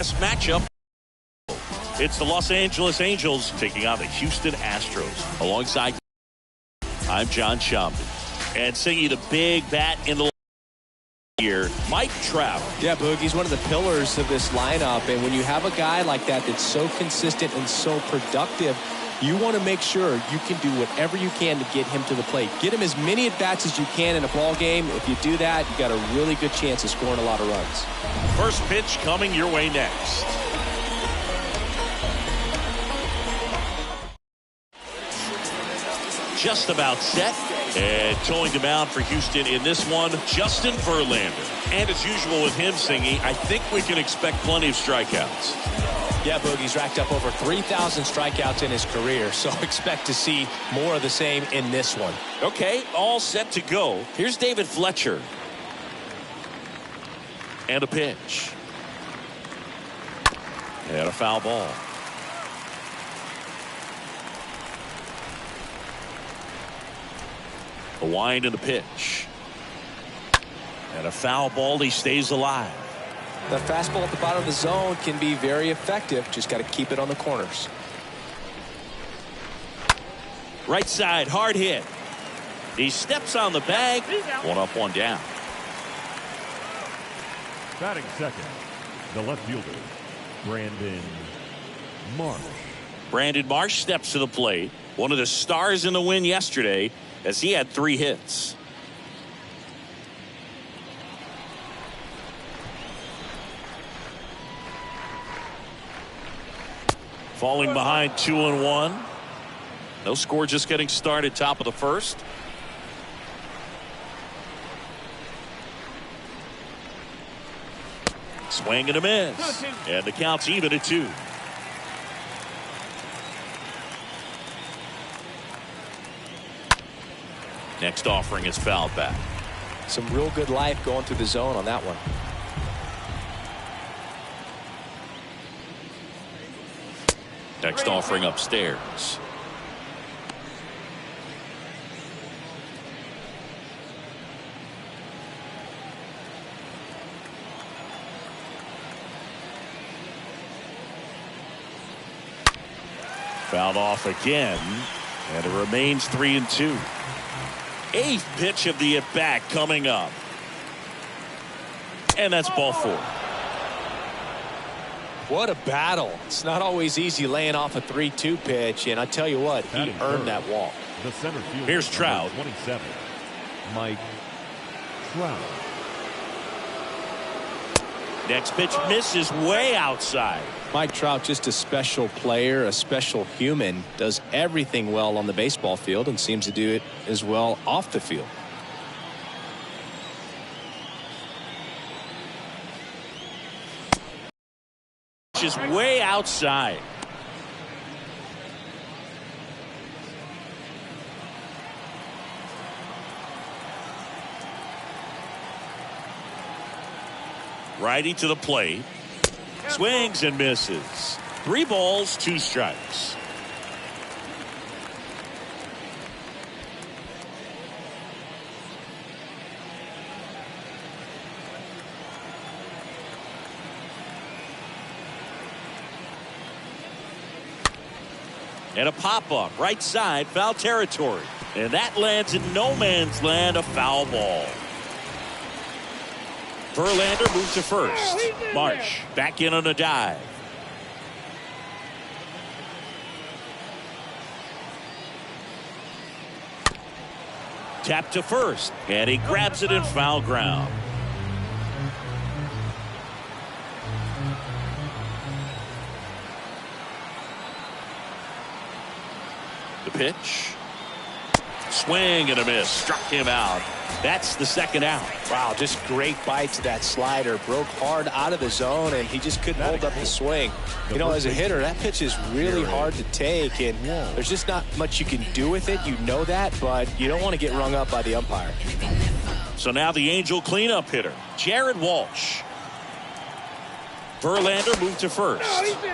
matchup. It's the Los Angeles Angels taking on the Houston Astros. Alongside, I'm John Shambi. And singing the big bat in the here, Mike Trout. Yeah, Boog, he's one of the pillars of this lineup. And when you have a guy like that that's so consistent and so productive, you want to make sure you can do whatever you can to get him to the plate. Get him as many at-bats as you can in a ball game. If you do that, you got a really good chance of scoring a lot of runs. First pitch coming your way next. Just about set. And towing the mound for Houston in this one, Justin Verlander. And as usual with him singing, I think we can expect plenty of strikeouts. Yeah, Boog, he's racked up over 3,000 strikeouts in his career, so expect to see more of the same in this one. Okay, all set to go. Here's David Fletcher. And a pitch. And a foul ball. A wind in the pitch. And a foul ball. He stays alive. The fastball at the bottom of the zone can be very effective. Just got to keep it on the corners. Right side, hard hit. He steps on the bag. One up, one down. Batting second, the left fielder, Brandon Marsh. Brandon Marsh steps to the plate. One of the stars in the win yesterday, as he had 3 hits. Falling behind 2-1. No score, just getting started, top of the first. Swing and a miss. And the count's even at 2. Next offering is fouled back. Some real good life going through the zone on that one. Next offering upstairs. Fouled off again, and it remains 3-2. 8th pitch of the at-bat coming up. And that's ball 4. What a battle. It's not always easy laying off a 3-2 pitch, and I tell you what, he earned that walk. The center fielder, here's Trout. 27, Mike Trout. Next pitch misses way outside. Mike Trout, just a special player, a special human, does everything well on the baseball field and seems to do it as well off the field. Just way outside. Righty to the plate. Swings and misses. 3 balls, 2 strikes. And a pop-up right side, foul territory. And that lands in no man's land, a foul ball. Verlander moves to first. Marsh back in on a dive. Tap to first, and he grabs it in foul ground. The pitch. Swing and a miss. Struck him out. That's the second out. Wow, just great bite to that slider. Broke hard out of the zone, and he just couldn't hold up the swing. You know, as a hitter, that pitch is really hard to take, and there's just not much you can do with it. You know that, but you don't want to get rung up by the umpire. So now the Angel cleanup hitter, Jared Walsh. Verlander moved to first.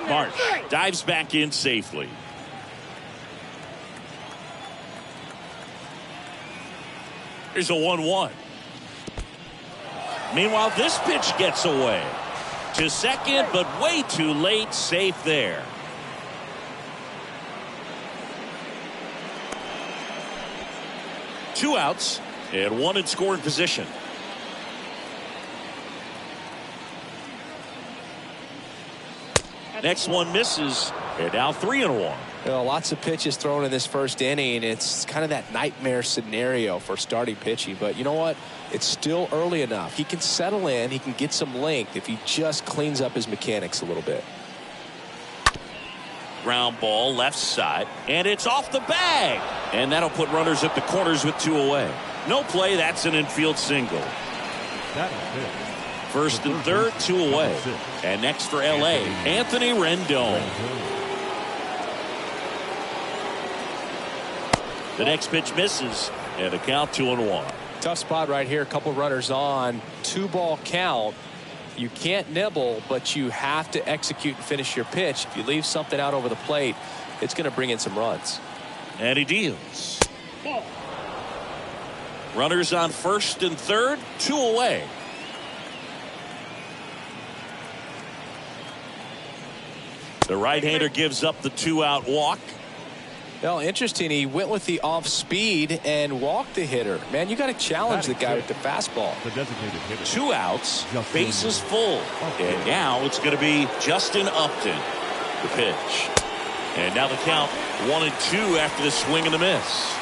Marsh dives back in safely. Here's a 1-1. Meanwhile, this pitch gets away. to second, but way too late. Safe there. Two outs and one in scoring position. Next one misses, and now 3-1. Lots of pitches thrown in this first inning. It's kind of that nightmare scenario for starting pitching. But you know what? It's still early enough. He can settle in. He can get some length if he just cleans up his mechanics a little bit. Ground ball left side, and it's off the bag. And that'll put runners at the corners with two away. No play. That's an infield single. That is it. First and third, two away. And next for L.A., Anthony Rendon. The next pitch misses, and a count 2-1. Tough spot right here. A couple runners on. 2-ball count. You can't nibble, but you have to execute and finish your pitch. If you leave something out over the plate, it's going to bring in some runs. And he deals. Runners on first and third, two away. The right-hander gives up the 2-out walk. Well, interesting. He went with the off speed and walked the hitter. Man, you got to challenge the guy with the fastball. The designated hitter. Two outs, bases full. And now it's going to be Justin Upton, the pitch. And now the count 1-2 after the swing and the miss.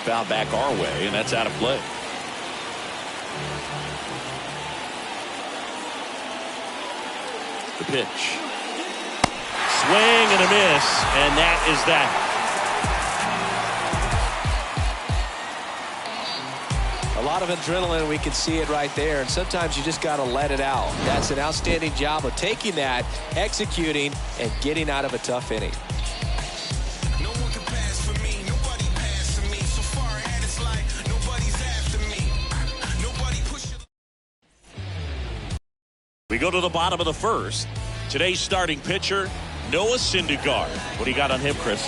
Foul back our way, and that's out of play. The pitch. Swing and a miss, and that is that. A lot of adrenaline. We can see it right there, and sometimes you just got to let it out. That's an outstanding job of taking that, executing, and getting out of a tough inning. We go to the bottom of the first. Today's starting pitcher, Noah Syndergaard. What do you got on him, Chris?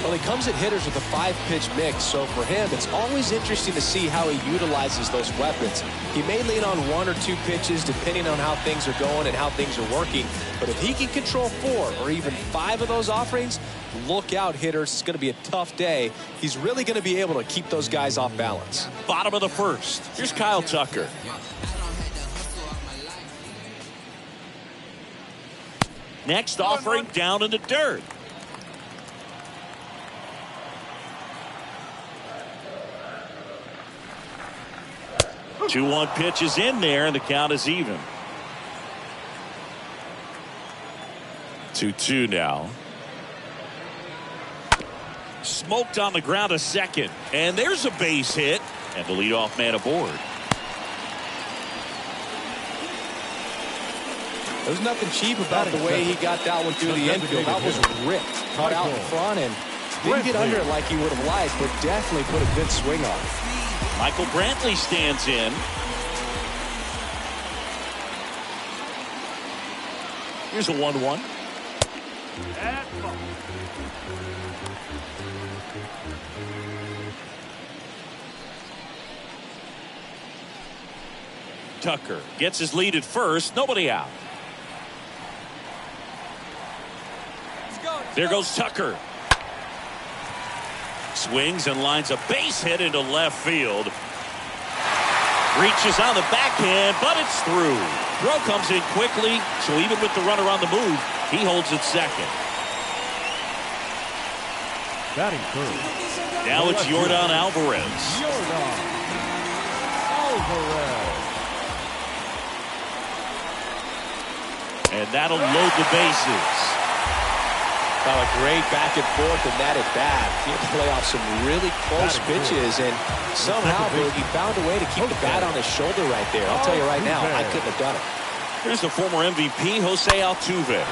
Well, he comes at hitters with a 5-pitch mix, so for him, it's always interesting to see how he utilizes those weapons. He may lean on 1 or 2 pitches depending on how things are going and how things are working, but if he can control 4 or even 5 of those offerings, look out, hitters. It's going to be a tough day. He's really going to be able to keep those guys off balance. Bottom of the first. Here's Kyle Tucker. Next offering down in the dirt. Two 2-1 pitch is in there, and the count is even. 2-2 now. Smoked on the ground a second, and there's a base hit, and the leadoff man aboard. There's nothing cheap about the way he got that one through the infield. That was ripped, cut out in front, and didn't get under it like he would have liked, but definitely put a good swing on it. Michael Brantley stands in. Here's a 1-1. Tucker gets his lead at first. Nobody out. There goes Tucker. Swings and lines a base hit into left field. Reaches on the backhand, but it's through. Throw comes in quickly, so even with the runner on the move, he holds it second. Batting third. Now it's Yordan Alvarez. Yordan Alvarez. And that'll load the bases. Well, a great back and forth in that at bat. He had to play off some really close pitches, and somehow he found a way to keep the bat on his shoulder right there. I'll tell you right now, I couldn't have done it. Here's the former MVP, Jose Altuve.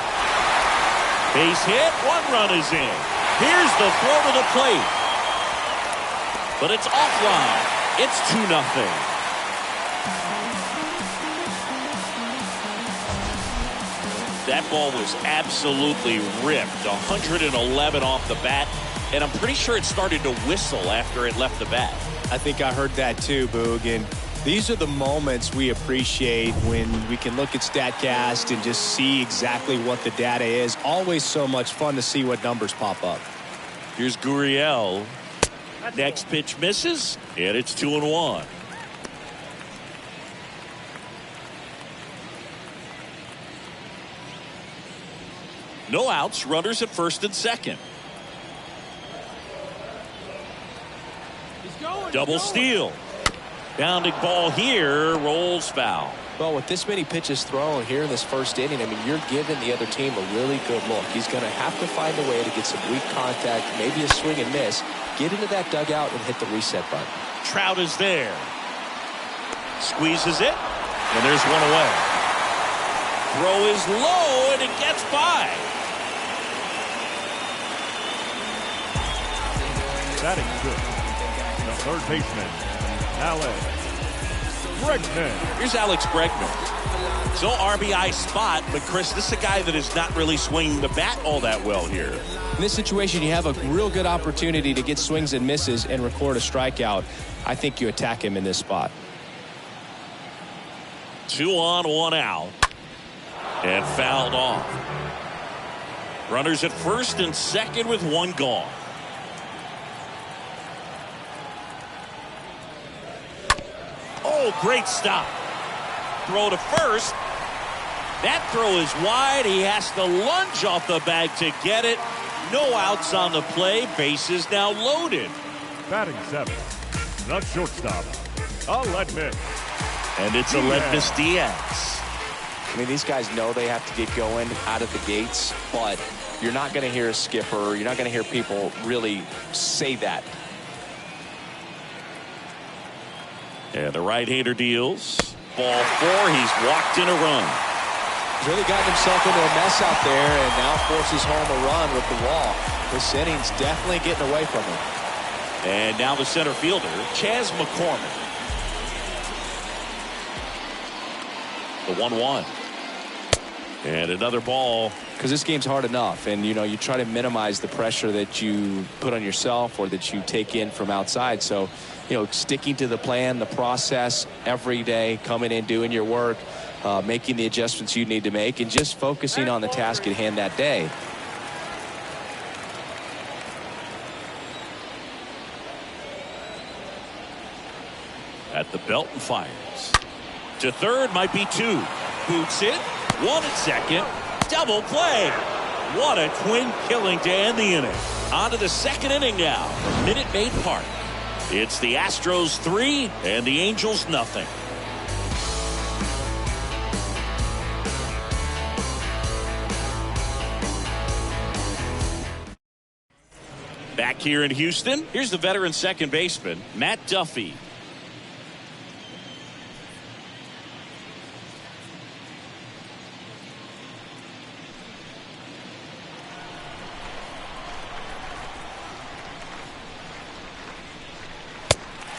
Base hit, one run is in. Here's the throw to the plate. But it's offline. It's 2-0. That ball was absolutely ripped. 111 off the bat. And I'm pretty sure it started to whistle after it left the bat. I think I heard that too, Boog. And these are the moments we appreciate when we can look at StatCast and just see exactly what the data is. Always so much fun to see what numbers pop up. Here's Gurriel. Next pitch misses, and it's 2-1. No outs, runners at first and second. Double steal. Bounding ball here, rolls foul. Well, with this many pitches thrown here in this first inning, I mean, you're giving the other team a really good look. He's going to have to find a way to get some weak contact, maybe a swing and miss, get into that dugout and hit the reset button. Trout is there. Squeezes it, and there's one away. Throw is low, and it gets by. Batting good. The third baseman, Alex Bregman. Here's Alex Bregman. So RBI spot, but Chris, this is a guy that is not really swinging the bat all that well here. In this situation, you have a real good opportunity to get swings and misses and record a strikeout. I think you attack him in this spot. 2 on, 1 out. And fouled off. Runners at first and second with 1 gone. Oh, great stop. Throw to first. That throw is wide. He has to lunge off the bag to get it. No outs on the play. Bases now loaded. Batting 7. The shortstop, Aledmys. And it's Aledmys Diaz. I mean, these guys know they have to get going out of the gates, but you're not going to hear a skipper. You're not going to hear people really say that. And the right-hander deals. Ball 4. He's walked in a run. He's really gotten himself into a mess out there and now forces home a run with the walk. This inning's definitely getting away from him. And now the center fielder, Chas McCormick. The 1-1. And another ball. Because this game's hard enough, and you know, you try to minimize the pressure that you put on yourself or that you take in from outside. So, you know, sticking to the plan, the process every day, coming in, doing your work, making the adjustments you need to make, and just focusing on the task at hand that day. At the belt and fires. To third, might be 2. Boots it. 1 at second. Double play. What a twin killing to end the inning. On to the second inning now. Minute Maid Park. It's the Astros 3 and the Angels nothing. Back here in Houston, here's the veteran second baseman, Matt Duffy.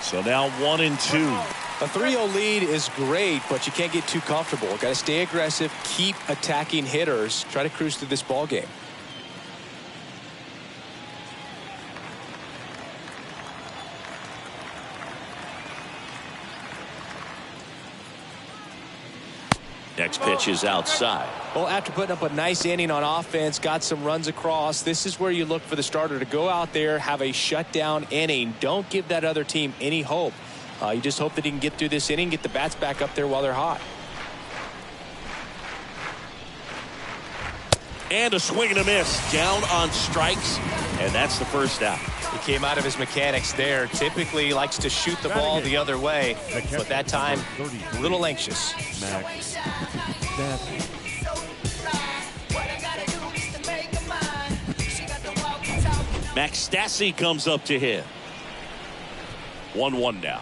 So now 1-2. A 3-0 lead is great, but you can't get too comfortable. Got to stay aggressive, keep attacking hitters, try to cruise through this ball game. Next pitch is outside. Well, after putting up a nice inning on offense, got some runs across, this is where you look for the starter to go out there, have a shutdown inning. Don't give that other team any hope. You just hope that he can get through this inning, get the bats back up there while they're hot. And a swing and a miss. Down on strikes, and that's the first out. He came out of his mechanics there. Typically he likes to shoot the ball the other way, but that time a little anxious. Max Stassi comes up to hit. 1-1 now.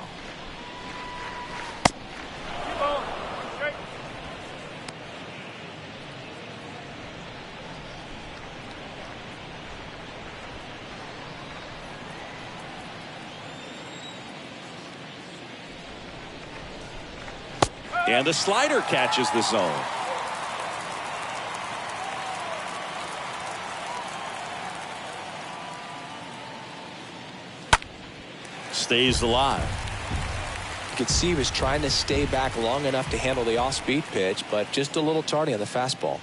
And the slider catches the zone. stays alive. You could see he was trying to stay back long enough to handle the off-speed pitch, but just a little tardy on the fastball.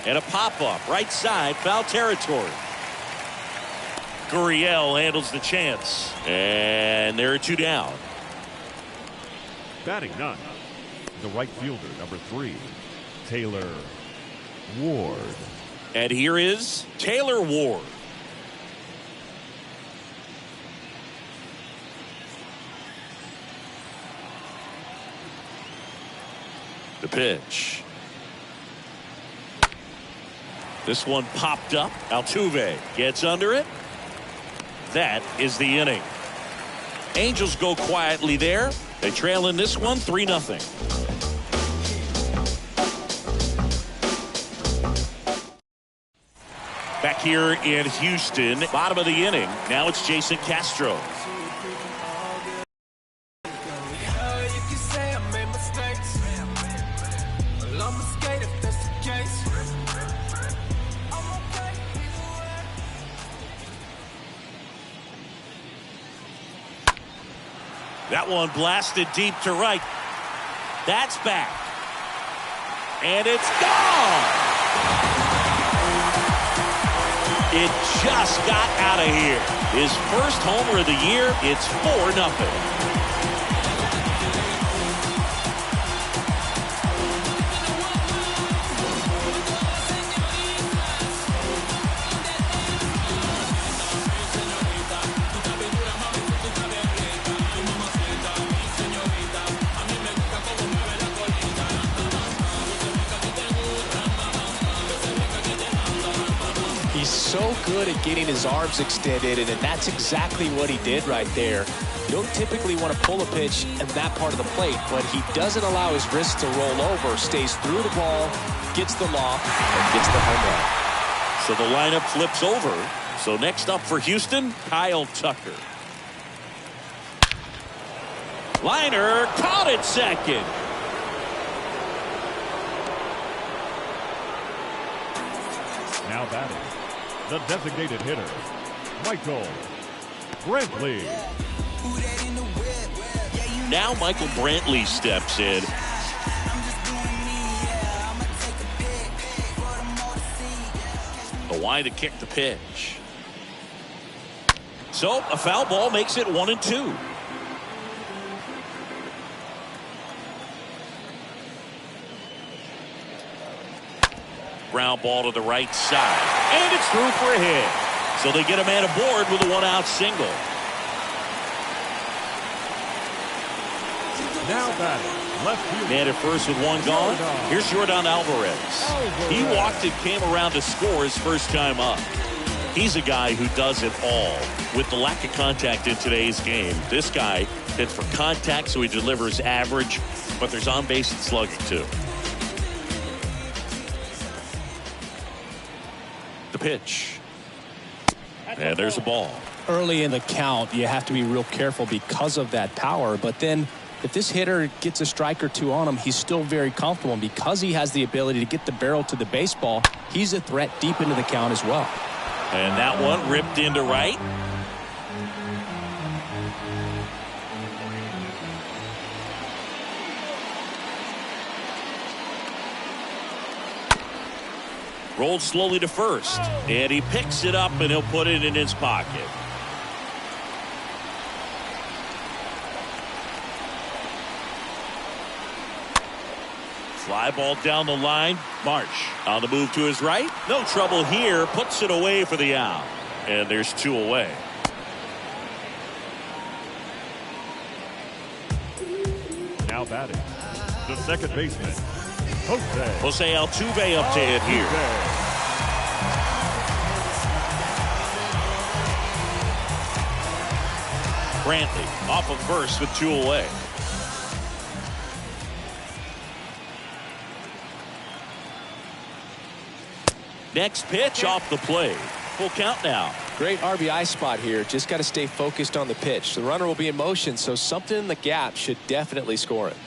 And a pop-up right side, foul territory. Gurriel handles the chance, and there are 2 down. Batting 9, the right fielder, number 3, Taylor Ward. And here is Taylor Ward. The pitch. This one popped up. Altuve gets under it. That is the inning. Angels go quietly there. They trail in this one 3-0. Back here in Houston, bottom of the inning. Now it's Jason Castro. That one blasted deep to right. That's back. And it's gone. It just got out of here. His first homer of the year. It's 4-0. So good at getting his arms extended, and that's exactly what he did right there. You don't typically want to pull a pitch in that part of the plate, but he doesn't allow his wrist to roll over, stays through the ball, gets the loft, and gets the home run. So the lineup flips over. So next up for Houston, Kyle Tucker. Liner caught it second. Now batting, the designated hitter, Michael Brantley. Now Michael Brantley steps in. The wide to kick the pitch. So a foul ball makes it 1-2. Ground ball to the right side. And it's through for a hit. So they get a man aboard with a 1-out single. Now batting, left field. Man at first with 1 gone. Here's Yordan Alvarez. He walked and came around to score his first time up. He's a guy who does it all. With the lack of contact in today's game, this guy hits for contact, so he delivers average, but there's on-base and slugging too. The pitch. And there's a ball. Early in the count, you have to be real careful because of that power, but then if this hitter gets a strike or 2 on him, he's still very comfortable, and because he has the ability to get the barrel to the baseball, he's a threat deep into the count as well. And that one ripped into right. Rolled slowly to first, and he picks it up and he'll put it in his pocket. Fly ball down the line. Marsh on the move to his right. No trouble here. Puts it away for the out. And there's 2 away. Now batting, the second baseman, Jose Altuve up to hit here. Brantley off of first with 2 away. Next pitch off the plate. Full count now. Great RBI spot here. Just got to stay focused on the pitch. The runner will be in motion, so something in the gap should definitely score it.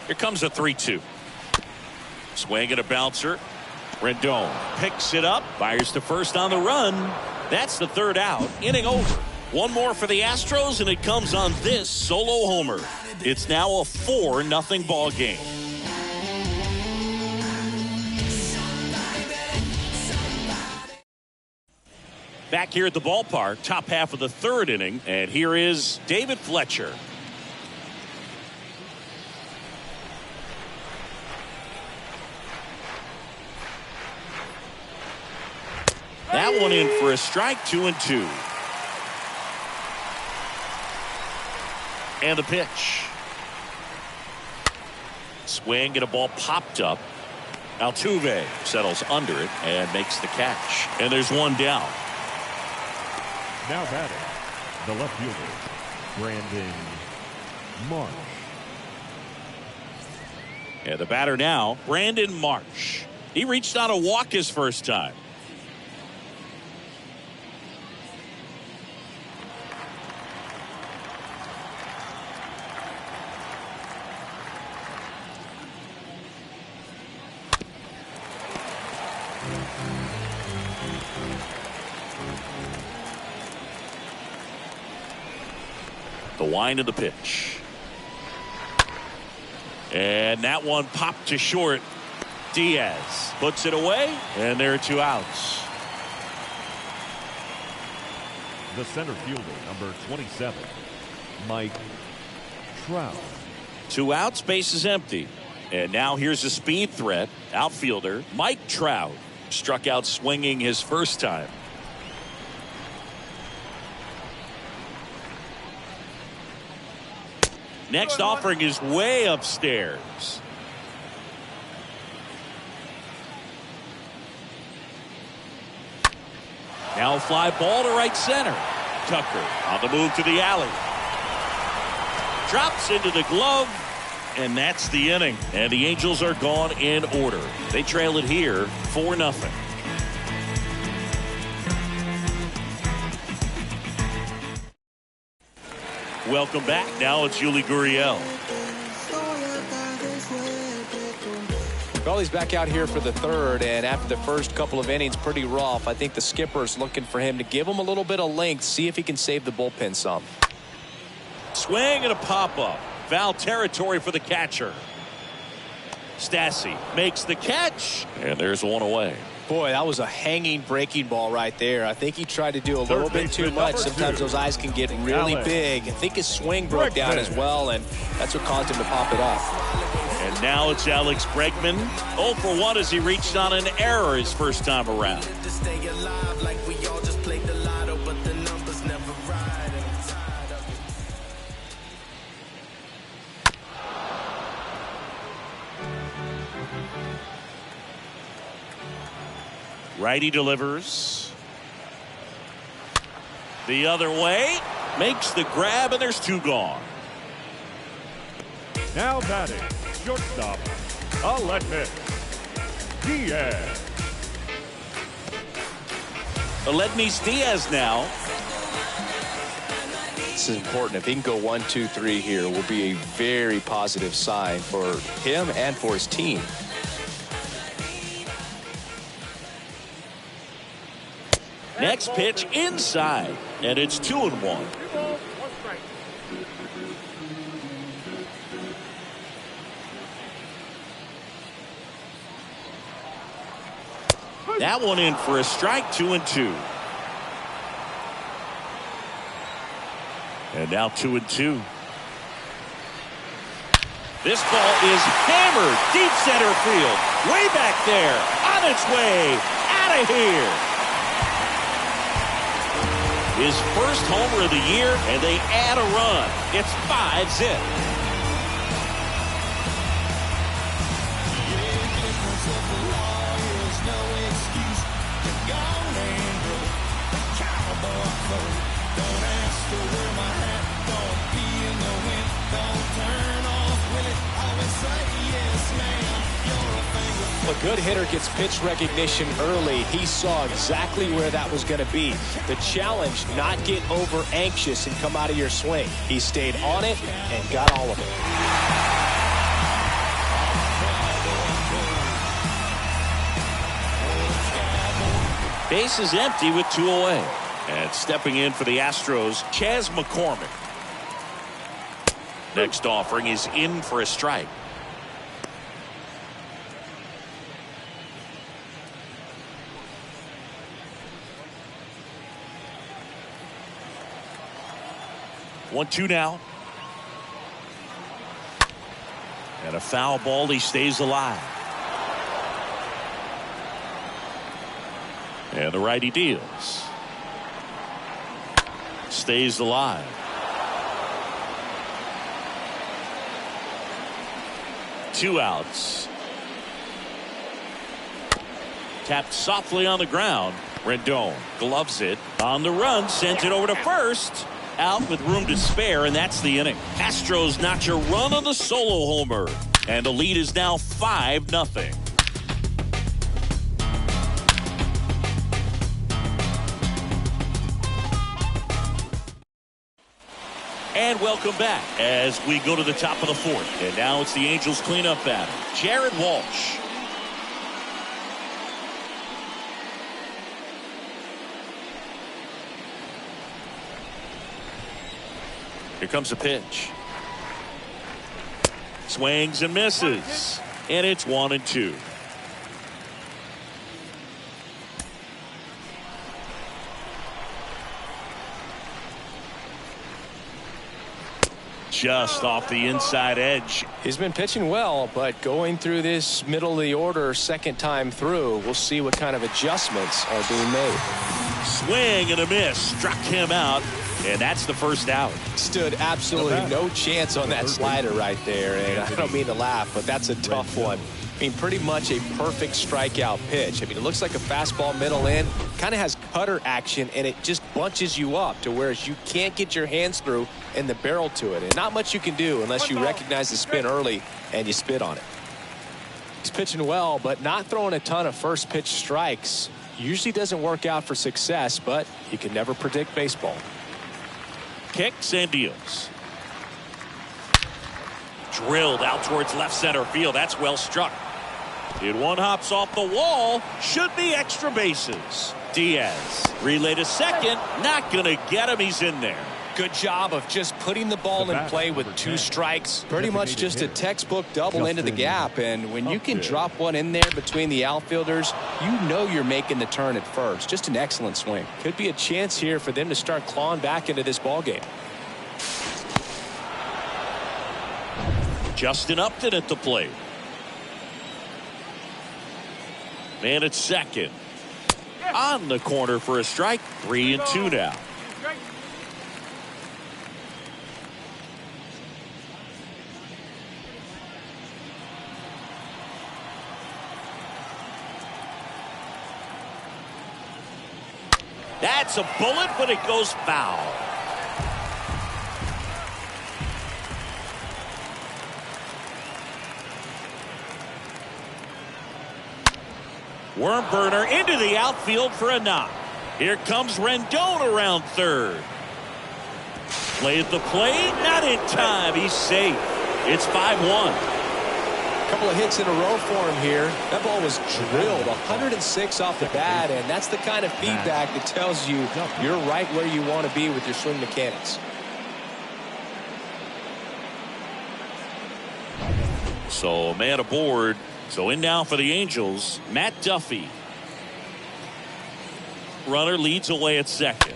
Here comes a 3-2. Swing and a bouncer. Rendon picks it up, fires to first on the run. That's the third out. Inning over. One more for the Astros, and it comes on this solo homer. It's now a 4-0 ball game. Back here at the ballpark, top half of the third inning, and here is David Fletcher. That one in for a strike, 2-2. And the pitch. Swing and a ball popped up. Altuve settles under it and makes the catch. And there's one down. Now batting, the left fielder, Brandon Marsh. And the batter now, Brandon Marsh. He reached on a walk his first time. The wind of the pitch. And that one popped to short. Diaz puts it away, and there are 2 outs. The center fielder, number 27, Mike Trout. 2 outs, base is empty. And now here's a speed threat. Outfielder Mike Trout struck out swinging his first time. Next offering is way upstairs. Now a fly ball to right center. Tucker on the move to the alley. Drops into the glove, and that's the inning. And the Angels are gone in order. They trail it here 4-0. Welcome back. Now it's Yuli Gurriel. Well, he's back out here for the third, and after the first couple of innings, pretty rough. I think the skipper's looking for him to give him a little bit of length, see if he can save the bullpen some. Swing and a pop-up. Foul territory for the catcher. Stassi makes the catch, and there's one away. Boy, that was a hanging breaking ball right there. I think he tried to do a little bit too much. Sometimes those eyes can get really big. I think his swing broke down as well, and that's what caused him to pop it up. And now it's Alex Bregman. 0 for 1 as he reached on an error his first time around. Righty delivers. The other way. Makes the grab, and there's 2 gone. Now batting, shortstop, Aledmys Diaz. Aledmys Diaz now. This is important. If he can go 1, 2, 3 here, will be a very positive sign for him and for his team. Next pitch inside, and it's 2-1. That one in for a strike, 2-2. And now 2-2. This ball is hammered deep center field. Way back there. On its way. Out of here. His first homer of the year, and they add a run. It's 5-zip. A good hitter gets pitch recognition early. He saw exactly where that was going to be. The challenge, not get over anxious and come out of your swing. He stayed on it and got all of it. Base is empty with 2 away. And stepping in for the Astros, Chas McCormick. Next offering is in for a strike. One, two now. And a foul ball. He stays alive. And the righty deals. Stays alive. Two outs. Tapped softly on the ground. Rendon gloves it on the run, sends it over to first. Out with room to spare, and that's the inning. Astros notch a run on the solo homer, and the lead is now 5-0. And welcome back as we go to the top of the fourth. And now it's the Angels cleanup batter, Jared Walsh. Here comes the pitch. Swings and misses. And it's 1-2. Just off the inside edge. He's been pitching well, but going through this middle of the order second time through, we'll see what kind of adjustments are being made. Swing and a miss. Struck him out. And that's the first out. Stood absolutely no chance on that slider right there. And I don't mean to laugh, but that's a tough one. I mean, pretty much a perfect strikeout pitch. I mean, it looks like a fastball middle in. Kind of has cutter action, and it just bunches you up to where you can't get your hands through and the barrel to it. And not much you can do unless you recognize the spin early and you spit on it. He's pitching well, but not throwing a ton of first pitch strikes. Usually doesn't work out for success, but you can never predict baseball. Kicks and deals. Drilled out towards left center field. That's well struck. It one hops off the wall. Should be extra bases. Diaz relay to second. Not going to get him. He's in there. Good job of just putting the ball in play with 2 strikes. Pretty much just a textbook double into the gap. And when you can drop one in there between the outfielders, you know you're making the turn at first. Just an excellent swing. Could be a chance here for them to start clawing back into this ball game. Justin Upton at the plate. Man at second. On the corner for a strike. 3-2 now. That's a bullet, but it goes foul. Worm burner into the outfield for a knock. Here comes Rendon around third. Play at the plate, not in time. He's safe. It's 5-1. Couple of hits in a row for him here. That ball was drilled 106 off the bat, and that's the kind of feedback that tells you you're right where you want to be with your swing mechanics. So a man aboard. So in now for the Angels, Matt Duffy. Runner leads away at second.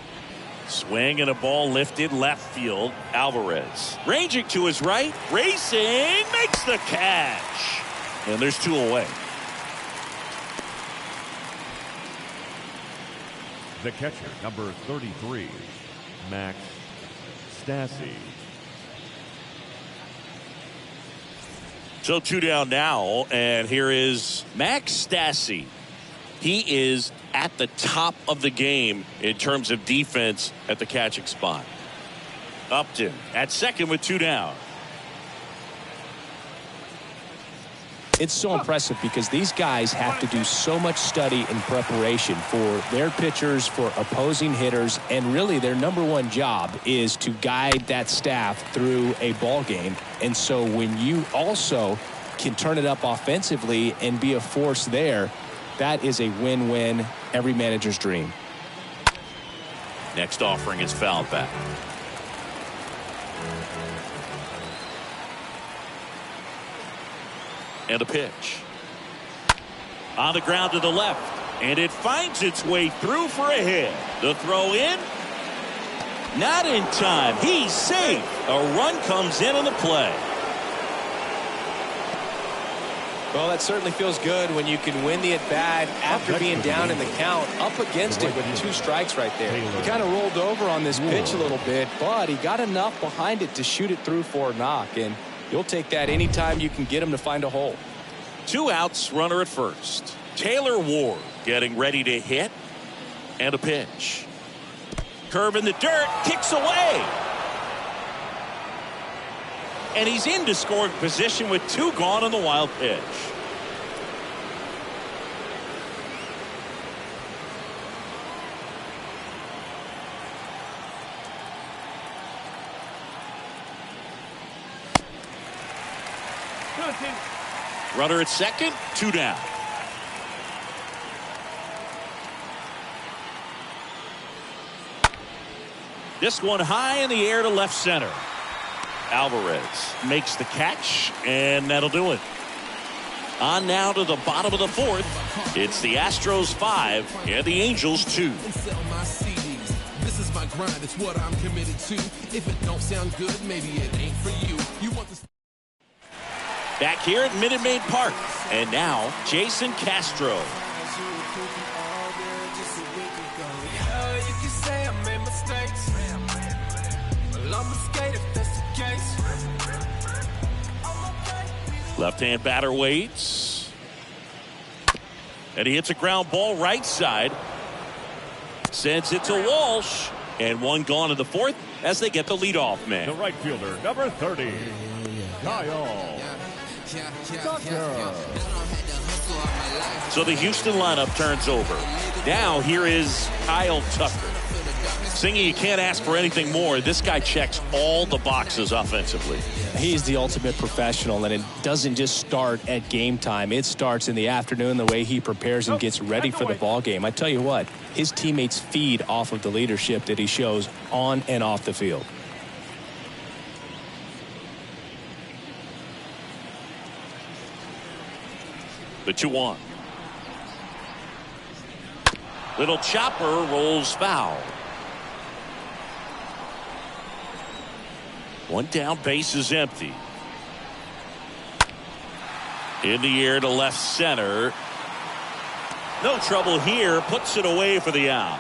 Swing and a ball lifted left field. Alvarez ranging to his right, racing, makes the catch, and there's 2 away. The catcher, number 33, Max Stassi. So 2 down now, and here is Max Stassi. He is at the top of the game in terms of defense at the catching spot. Upton at second with 2 down. It's so impressive because these guys have to do so much study and preparation for their pitchers, for opposing hitters, and really their number one job is to guide that staff through a ball game. And so when you also can turn it up offensively and be a force there, That is a win-win, every manager's dream. Next offering is fouled back. And a pitch. On the ground to the left. And it finds its way through for a hit. The throw in. Not in time. He's safe. A run comes in on the play. Well, that certainly feels good when you can win the at-bat after being down in the count, up against it with 2 strikes right there. He kind of rolled over on this pitch a little bit, but he got enough behind it to shoot it through for a knock, and you'll take that anytime you can get him to find a hole. 2 outs, runner at first. Taylor Ward getting ready to hit, and a pitch. Curve in the dirt, kicks away. And he's into scoring position with 2 gone on the wild pitch. Runner at second, 2 down. This one high in the air to left center. Alvarez makes the catch, and that'll do it. On now to the bottom of the 4th. It's the Astros 5 and the Angels 2. This is my grind, it's what I'm committed to. If it don't sound good, maybe it ain't for you. You want this. Back here at Minute Maid Park. And now, Jason Castro. Left-hand batter waits. And he hits a ground ball right side. Sends it to Walsh. And 1 gone in the 4th as they get the leadoff man. The right fielder, number 30, Kyle Tucker. So the Houston lineup turns over. Now here is Kyle Tucker. Singy, you can't ask for anything more. This guy checks all the boxes offensively. He's the ultimate professional, and it doesn't just start at game time. It starts in the afternoon, the way he prepares and gets ready for the ball game. I tell you what, his teammates feed off of the leadership that he shows on and off the field. The 2-1. Little chopper rolls foul. 1 down, base is empty. In the air to left center. No trouble here. Puts it away for the out.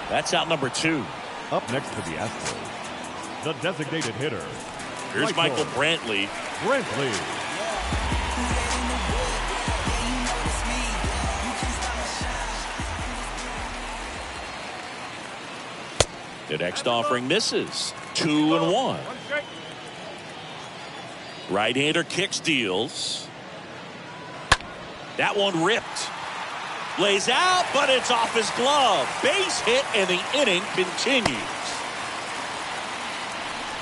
That's out number 2. Up next for the Astros, the designated hitter. Here's Michael Brantley. The next offering misses. 2-1. Right-hander kicks, deals. That one ripped. Lays out, but it's off his glove. Base hit, and the inning continues.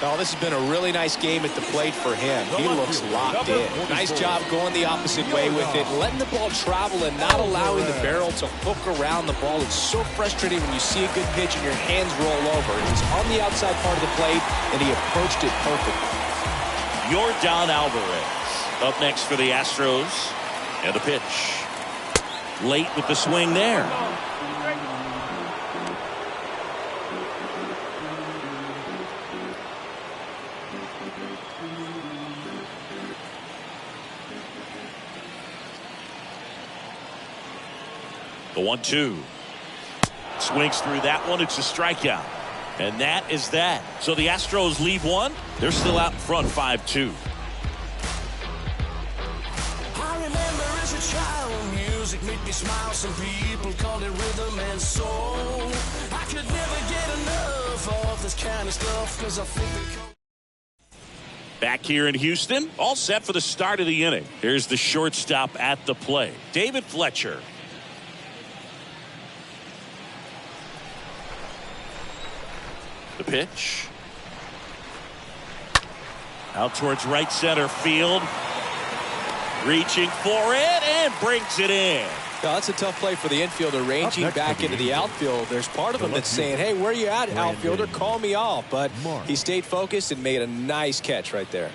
Oh, this has been a really nice game at the plate for him. He looks locked in. Nice job going the opposite way with it, letting the ball travel and not allowing the barrel to hook around the ball. It's so frustrating when you see a good pitch and your hands roll over. He was on the outside part of the plate, and he approached it perfectly. Yordan Alvarez up next for the Astros. And a pitch. Late with the swing there. The 1-2. Swings through that one. It's a strikeout. And that is that. So the Astros leave 1. They're still out in front 5-2. I remember as a child, music made me smile. Some people called it rhythm and soul. I could never get enough of this kind of stuff because I think Back here in Houston, all set for the start of the inning. Here's the shortstop at the plate, David Fletcher. The pitch. Out towards right center field. Reaching for it and brings it in. No, that's a tough play for the infielder ranging back into the outfield. There's part of him that's saying, hey, where are you at, outfielder? Call me off. But he stayed focused and made a nice catch right there.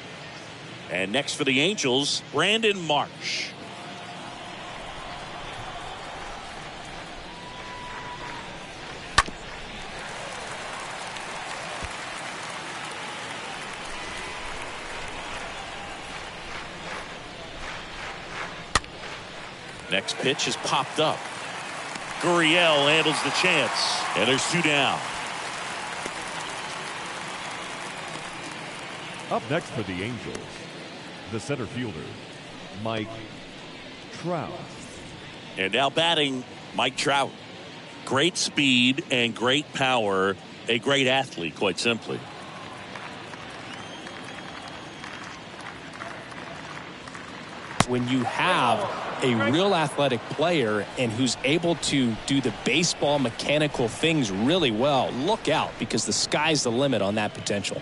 And next for the Angels, Brandon Marsh. Next pitch is popped up. Gurriel handles the chance, and there's 2 down. Up next for the Angels, the center fielder, Mike Trout. And now batting, Mike Trout. Great speed and great power. A great athlete, quite simply. When you have a real athletic player and who's able to do the baseball mechanical things really well, look out, because the sky's the limit on that potential.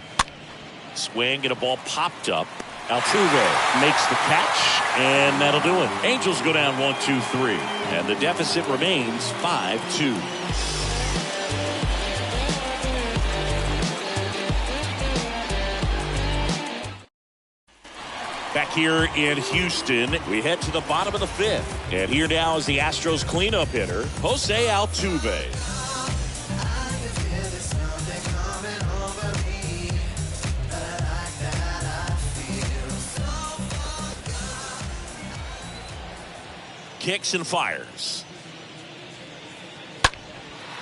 Swing and a ball popped up. Altuve makes the catch, and that'll do it. Angels go down 1-2-3, and the deficit remains 5-2. Back here in Houston, we head to the bottom of the 5th. And here now is the Astros cleanup hitter, Jose Altuve. Kicks and fires.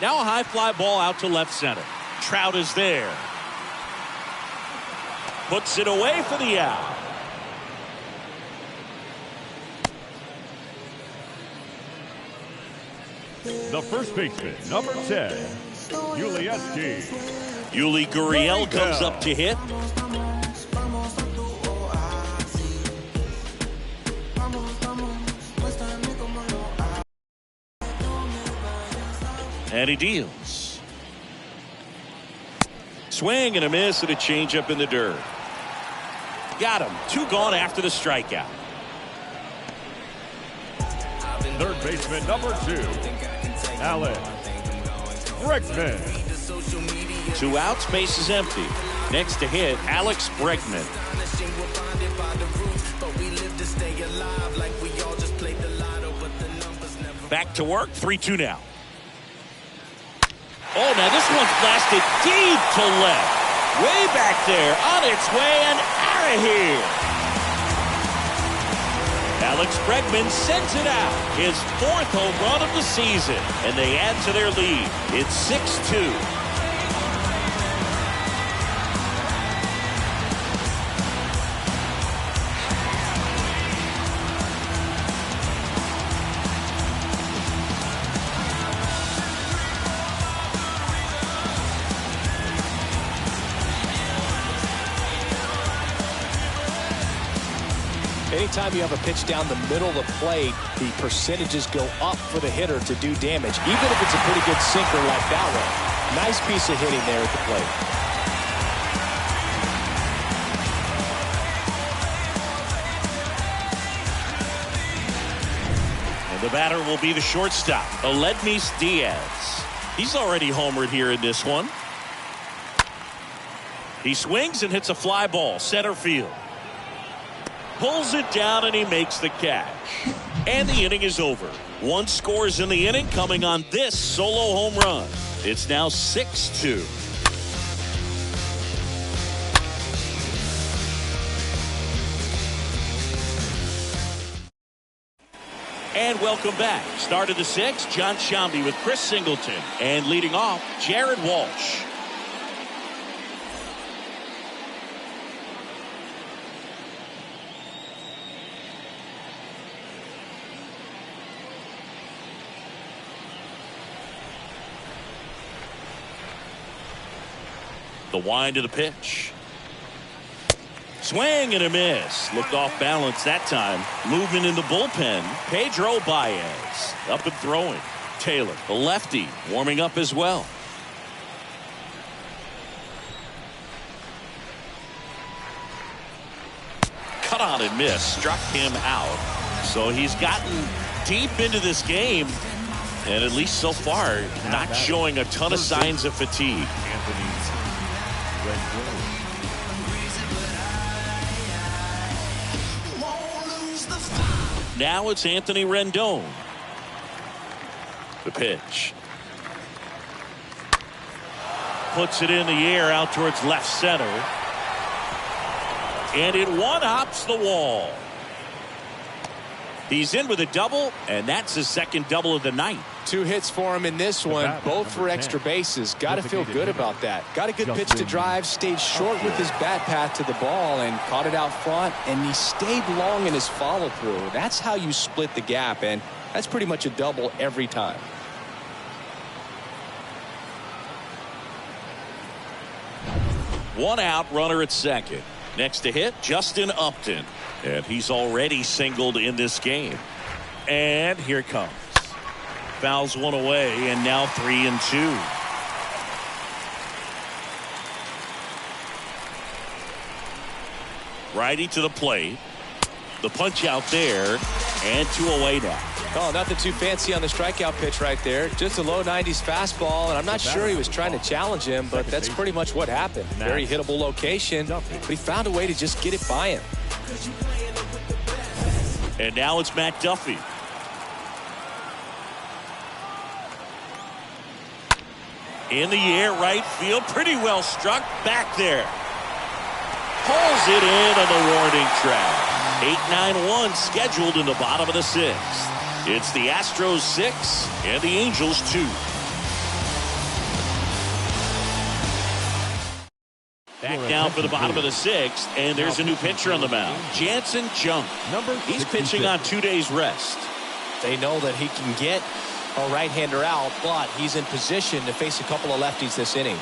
Now a high fly ball out to left center. Trout is there. Puts it away for the out. The first baseman, number 10, Yuli Gurriel comes up to hit. And he deals. Swing and a miss and a changeup in the dirt. Got him. 2 gone after the strikeout. Third baseman, number 2, Alex Bregman. 2 outs, base is empty. Next to hit, Alex Bregman. Back to work, 3-2 now. Oh, now this one's blasted deep to left. Way back there, on its way and out of here. Alex Bregman sends it out. His 4th home run of the season. And they add to their lead. It's 6-2. Anytime you have a pitch down the middle of the plate, the percentages go up for the hitter to do damage, even if it's a pretty good sinker like that one. Nice piece of hitting there at the plate. And the batter will be the shortstop, Aledmys Diaz. He's already homered here in this one. He swings and hits a fly ball, center field. Pulls it down and he makes the catch. And the inning is over. 1 scores in the inning coming on this solo home run. It's now 6-2. And welcome back. Start of the 6th, John Shambi with Chris Singleton. And leading off, Jared Walsh. The wind of the pitch. Swing and a miss. Looked off balance that time. Movement in the bullpen. Pedro Baez up and throwing. Taylor, the lefty, warming up as well. Cut on and miss. Struck him out. So he's gotten deep into this game, and at least so far, not showing a ton of signs of fatigue. Anthony's Rendon. Now it's Anthony Rendon. The pitch. Puts it in the air out towards left center. And it one-hops the wall. He's in with a double, and that's his second double of the night. 2 hits for him in this one, both for extra bases. Got to feel good about that. Got a good pitch to drive, stayed short with his bat path to the ball, and caught it out front, and he stayed long in his follow-through. That's how you split the gap, and that's pretty much a double every time. One out, runner at second. Next to hit, Justin Upton. And he's already singled in this game. And here it comes. Fouls one away, and now 3-2. Righty to the plate. The punch out there, and 2 away now. Oh, nothing too fancy on the strikeout pitch right there. Just a low 90s fastball, and I'm not sure he was trying to challenge him, but that's pretty much what happened. Very hittable location, but he found a way to just get it by him. And now it's Matt Duffy. In the air, right field, pretty well struck back there. Pulls it in on the warning track. 8-9-1 scheduled in the bottom of the 6th. It's the Astros 6 and the Angels 2. Back down for the bottom of the 6th, and there's a new pitcher on the mound. Jansen Junk. He's pitching on 2 days rest. They know that he can get a right-hander out, but he's in position to face a couple of lefties this inning.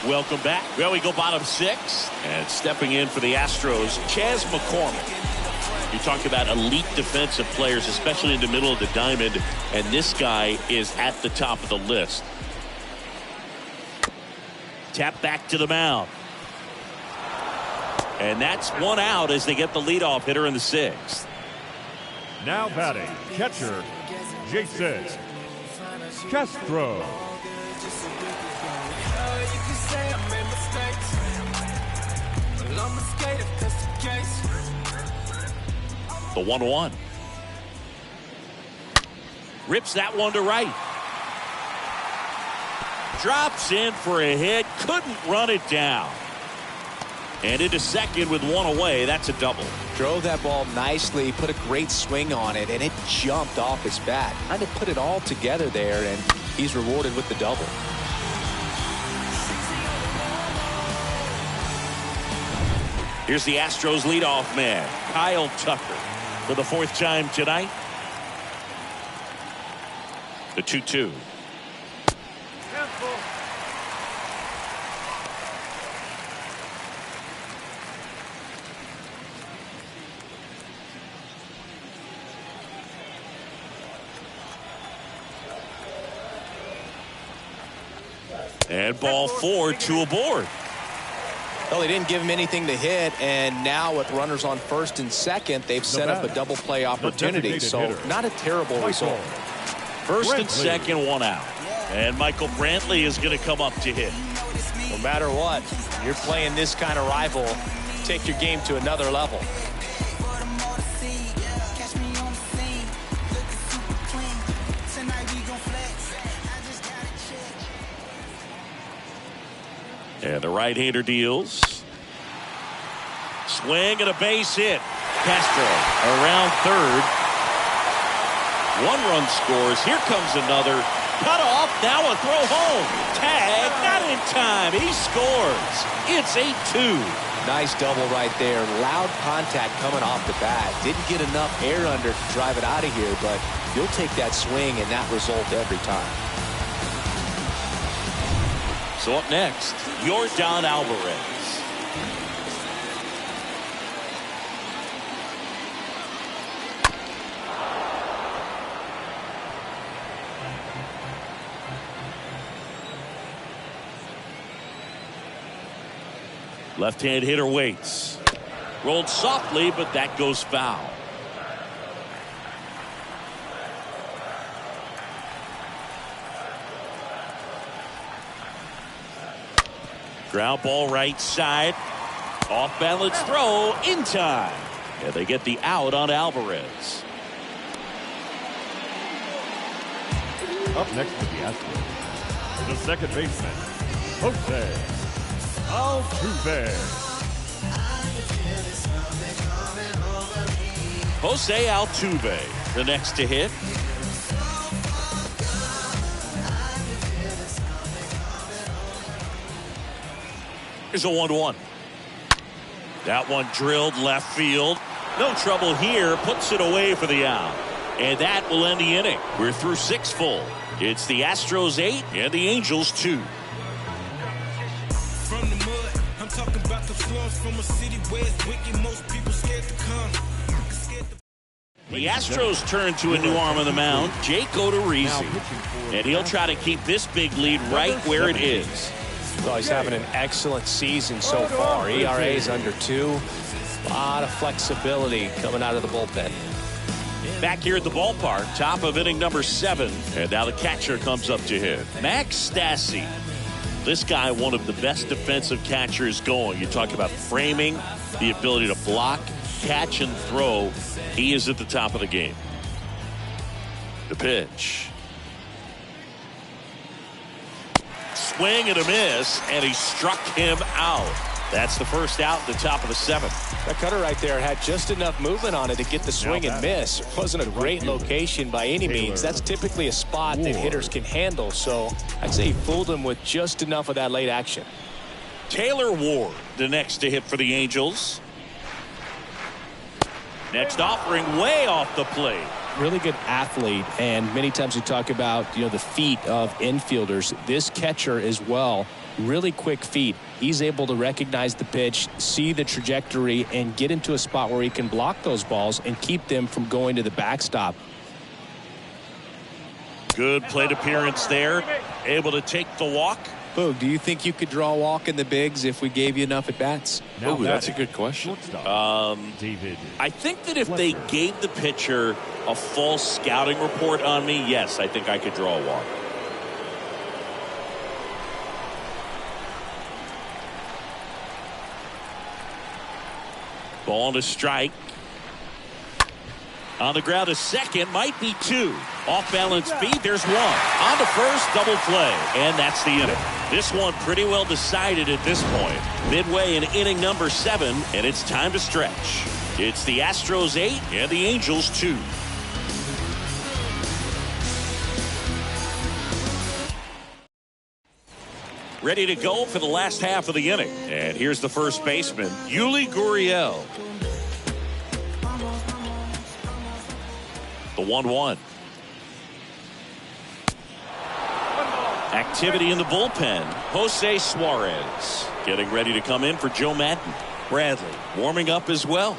Welcome back. Well, we go bottom 6, and stepping in for the Astros, Chas McCormick. You talk about elite defensive players, especially in the middle of the diamond, and this guy is at the top of the list. Tap back to the mound. And that's 1 out as they get the leadoff hitter in the 6th. Now batting, catcher, Jason Castro. The 1-1. Rips that one to right. Drops in for a hit. Couldn't run it down. And into second with 1 away. That's a double. Drove that ball nicely, put a great swing on it, and it jumped off his bat. Kind of put it all together there, and he's rewarded with the double. Here's the Astros leadoff man, Kyle Tucker, for the 4th time tonight. The 2-2. And ball 4, 2 aboard. Well, they didn't give him anything to hit, and now with runners on first and second, they've set up a double play opportunity. So not a terrible result. First and second, 1 out. And Michael Brantley is going to come up to hit. No matter what, you're playing this kind of rival, take your game to another level. And the right-hander deals. Swing and a base hit. Castro around third. 1 run scores. Here comes another. Cut off. Now a throw home. Tag. Not in time. He scores. It's 8-2. Nice double right there. Loud contact coming off the bat. Didn't get enough air under to drive it out of here, but you'll take that swing and that result every time. So up next, Yordan Alvarez. Left-hand hitter waits. Rolled softly, but that goes foul. Ground ball right side. Off balance throw in time. And they get the out on Alvarez. Up next with the Astros, the second baseman, Jose Altuve. Jose Altuve, the next to hit. Here's a 1-1. That one drilled left field. No trouble here. Puts it away for the out. And that will end the inning. We're through 6 full. It's the Astros 8 and the Angels 2. From the mud, I'm talking about the slums from a city where it's wicked. Most people scared to come. The Astros turn to a new arm on the mound, Jake Odorizzi. And he'll try to keep this big lead right where it is. Well, he's having an excellent season so far. ERA is under 2. A lot of flexibility coming out of the bullpen. Back here at the ballpark, top of inning number 7. And now the catcher comes up to hit. Max Stassi. This guy, one of the best defensive catchers going. You talk about framing, the ability to block, catch, and throw. He is at the top of the game. The pitch. Swing and a miss, and he struck him out. That's the first out at the top of the 7th. That cutter right there had just enough movement on it to get the swing and miss. It wasn't a great location by any means. That's typically a spot that hitters can handle, so I'd say he fooled him with just enough of that late action. Taylor Ward, the next to hit for the Angels. Next offering way off the plate. Really good athlete, and many times we talk about the feet of infielders. This catcher as well, really quick feet. He's able to recognize the pitch, see the trajectory, and get into a spot where he can block those balls and keep them from going to the backstop. Good plate appearance there. Able to take the walk. Boog, do you think you could draw a walk in the bigs if we gave you enough at bats? Ooh, that's a good question. David. I think that if they gave the pitcher a false scouting report on me, yes, I think I could draw a walk. Ball to strike. On the ground, a second, might be 2. Off balance beat, there's 1. On to first, double play, and that's the inning. This one pretty well decided at this point. Midway in inning number 7, and it's time to stretch. It's the Astros 8 and the Angels 2. Ready to go for the last half of the inning. And here's the first baseman, Yuli Gurriel. The 1-1. Activity in the bullpen. Jose Suarez getting ready to come in for Joe Madden. Bradley warming up as well.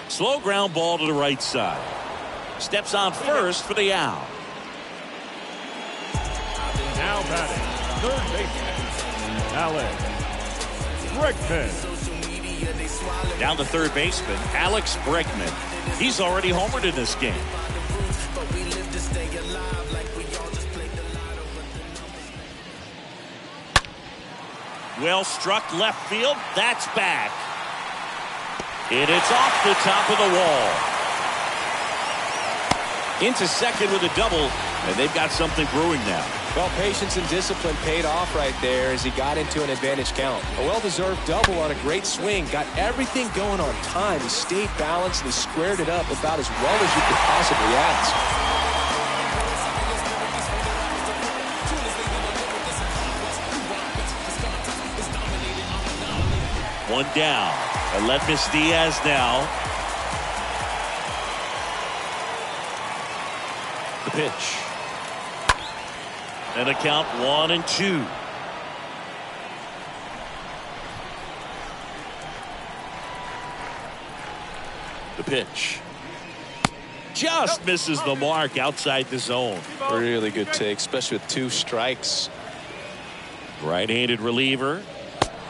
Slow ground ball to the right side. Steps on first for the out. Now batting, third baseman, Alex Bregman. Down the third baseman, Alex Bregman. He's already homered in this game. Well struck left field. That's back. And it's off the top of the wall. Into second with a double, and they've got something brewing now. Well, patience and discipline paid off right there as he got into an advantage count. A well-deserved double on a great swing. Got everything going on time. He stayed balanced and he squared it up about as well as you could possibly ask. One down. Aledmys Diaz now. The pitch. And a count 1-2. The pitch. Just misses the mark outside the zone. Really good take, especially with 2 strikes. Right-handed reliever.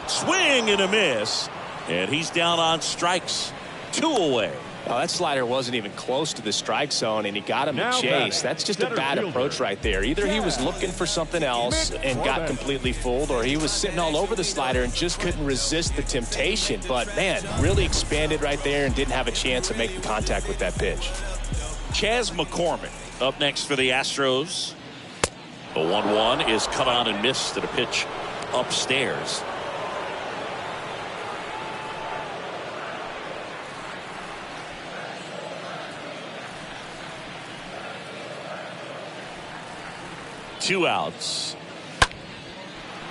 Swing and a miss. And he's down on strikes. 2 away. Well, that slider wasn't even close to the strike zone, and he got him to chase. That's just a bad approach right there. Either he was looking for something else and got completely fooled, or he was sitting all over the slider and just couldn't resist the temptation. But, man, really expanded right there and didn't have a chance of making contact with that pitch. Chas McCormick up next for the Astros. The 1-1 is cut on and missed at a pitch upstairs. Two outs.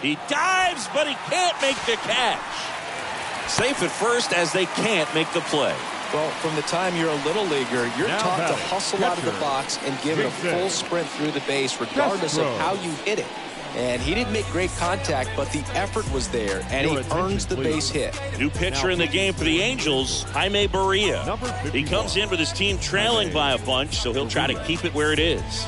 He dives, but he can't make the catch. Safe at first as they can't make the play. Well, from the time you're a little leaguer, you're taught to hustle out of the box and give it a full sprint through the base, regardless of how you hit it. And he didn't make great contact, but the effort was there, and he earns the base hit. New pitcher in the game for the Angels, Jaime Barria. He comes in with his team trailing by a bunch, so he'll try to keep it where it is.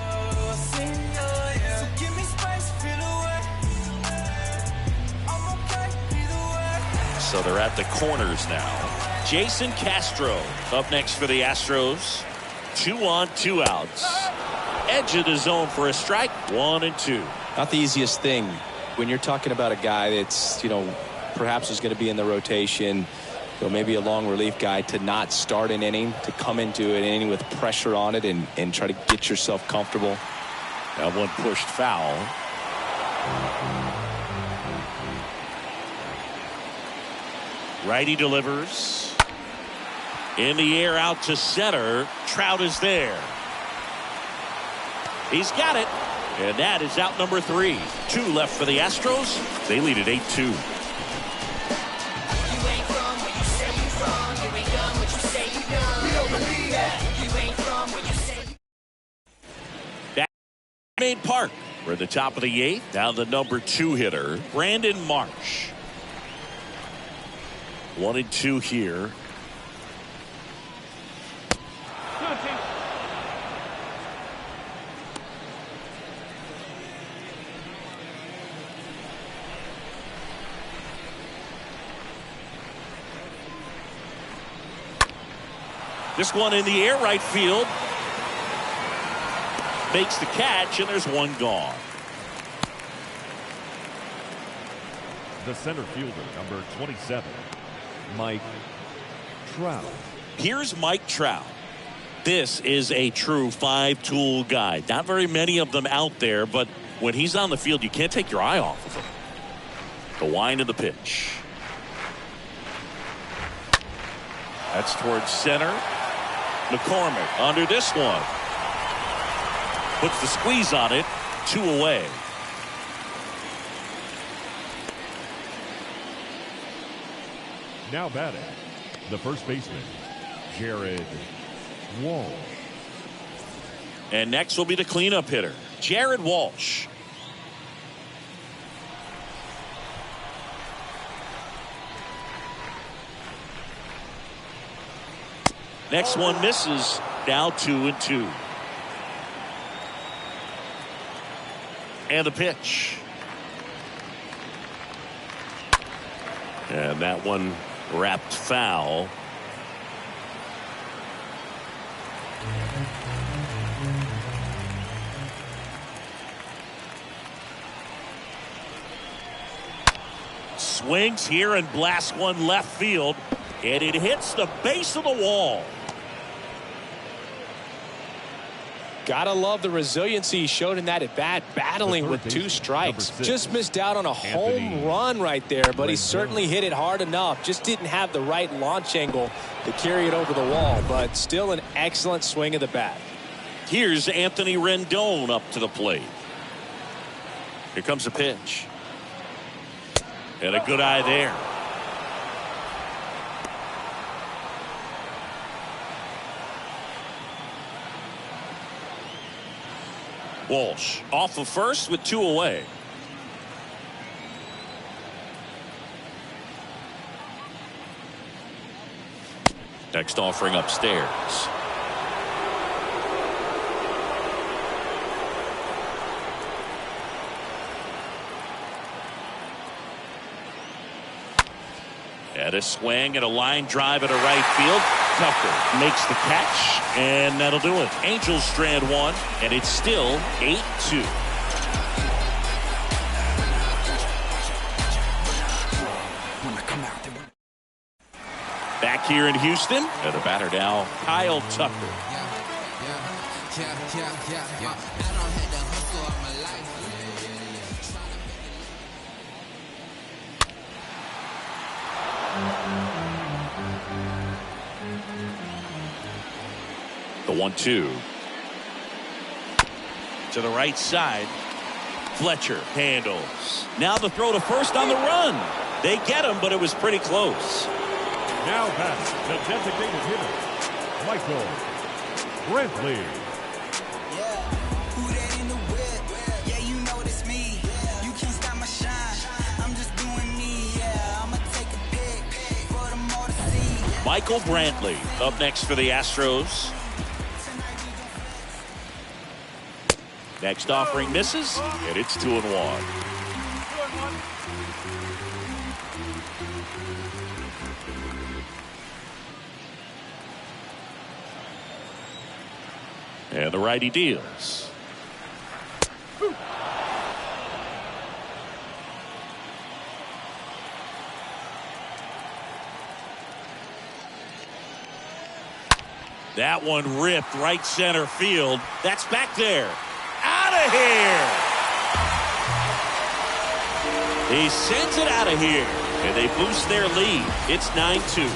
So they're at the corners now. Jason Castro up next for the Astros. 2 on, 2 outs. Edge of the zone for a strike. 1-2. Not the easiest thing when you're talking about a guy that's, perhaps is going to be in the rotation, maybe a long relief guy, to not start an inning, to come into an inning with pressure on it and try to get yourself comfortable. That one pushed foul. Righty delivers. In the air out to center. Trout is there. He's got it. And that is out number 3. 2 left for the Astros. They lead at 8-2. Back Main Park. We're at the top of the 8th. Now the number 2 hitter, Brandon Marsh. 1-2 here. This one in the air, right field. Makes the catch, and there's one gone. The center fielder, number 27, Mike Trout. Here's Mike Trout. This is a true 5-tool guy. Not very many of them out there, but when he's on the field, you can't take your eye off of him. The wind of the pitch. That's towards center. McCormick under this one. Puts the squeeze on it. 2 away. Now batting, the first baseman, Jared Walsh. And next will be the cleanup hitter, Jared Walsh. Next one misses. Now 2-2. And the pitch. And that one wrapped foul. Swings here and blasts one left field. And it hits the base of the wall. Gotta love the resiliency he showed in that at bat, battling with 2 strikes. Just missed out on a home run right there, but he certainly hit it hard enough. Just didn't have the right launch angle to carry it over the wall, but still an excellent swing of the bat. Here's Anthony Rendon up to the plate. Here comes a pitch. And a good eye there. Walsh off of first with 2 away. Next offering upstairs. And a swing and a line drive at a right field. Tucker makes the catch, and that'll do it. Angels strand one, and it's still 8-2. Back here in Houston, and the batter now, Kyle Tucker. The 1-2. To the right side. Fletcher handles. Now the throw to first on the run. They get him, but it was pretty close. Now bats the designated hitter, Michael Brantley. Who that in the whip? Yeah, you know it's me. You can't stop my shine. I'm just doing me. Yeah, I'ma take a pic for them all to see. Michael Brantley up next for the Astros. Next offering misses, and it's 2-1. And the righty deals. That one ripped right center field. That's back there. Out of here. He sends it out of here, and they boost their lead. It's 9-2.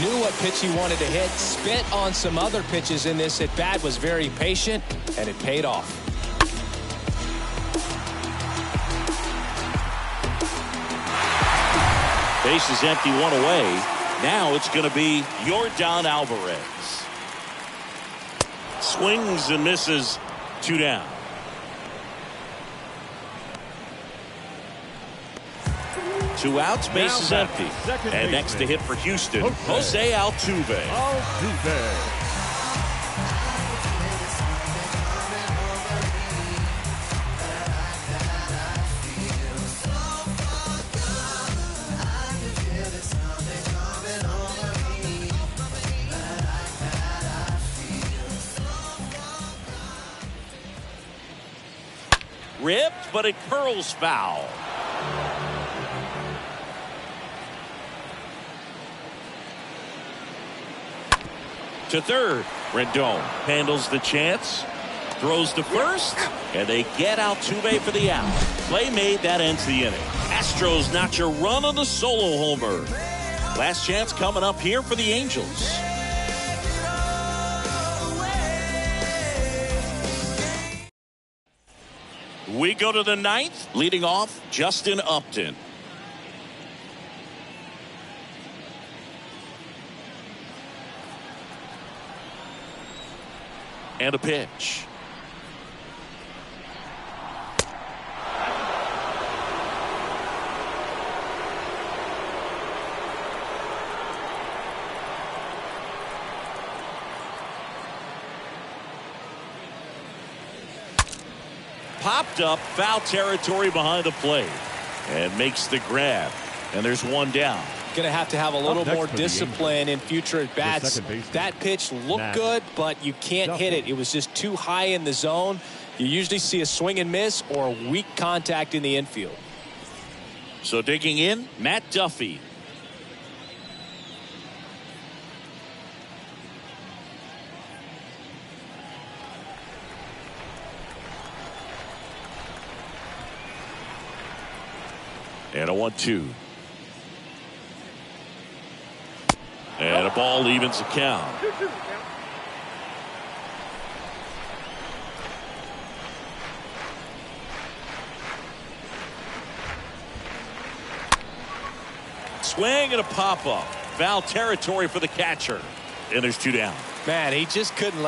Knew what pitch he wanted to hit, spent on some other pitches in this at bat, was very patient, and it paid off. Base is empty, one away. Now it's going to be Yordan Alvarez. Swings and misses, 2 down. Two outs, base is empty. And next to hit for Houston, Jose Altuve. Ripped, but it curls foul. To third, Rendon handles the chance, throws to first, and they get Altuve for the out. Play made, that ends the inning. Astros notch a run on the solo homer. Last chance coming up here for the Angels. We go to the ninth, leading off Justin Upton. And a pitch. Popped up, foul territory behind the plate, and makes the grab. And there's one down. Going to have a little more discipline in future at bats. That pitch looked good, but you can't hit it. It was just too high in the zone. You usually see a swing and miss or weak contact in the infield. So digging in, Matt Duffy. And a 1-2. And a ball evens the count. Swing and a pop-up. Foul territory for the catcher. And there's 2 down. Man, he just couldn't let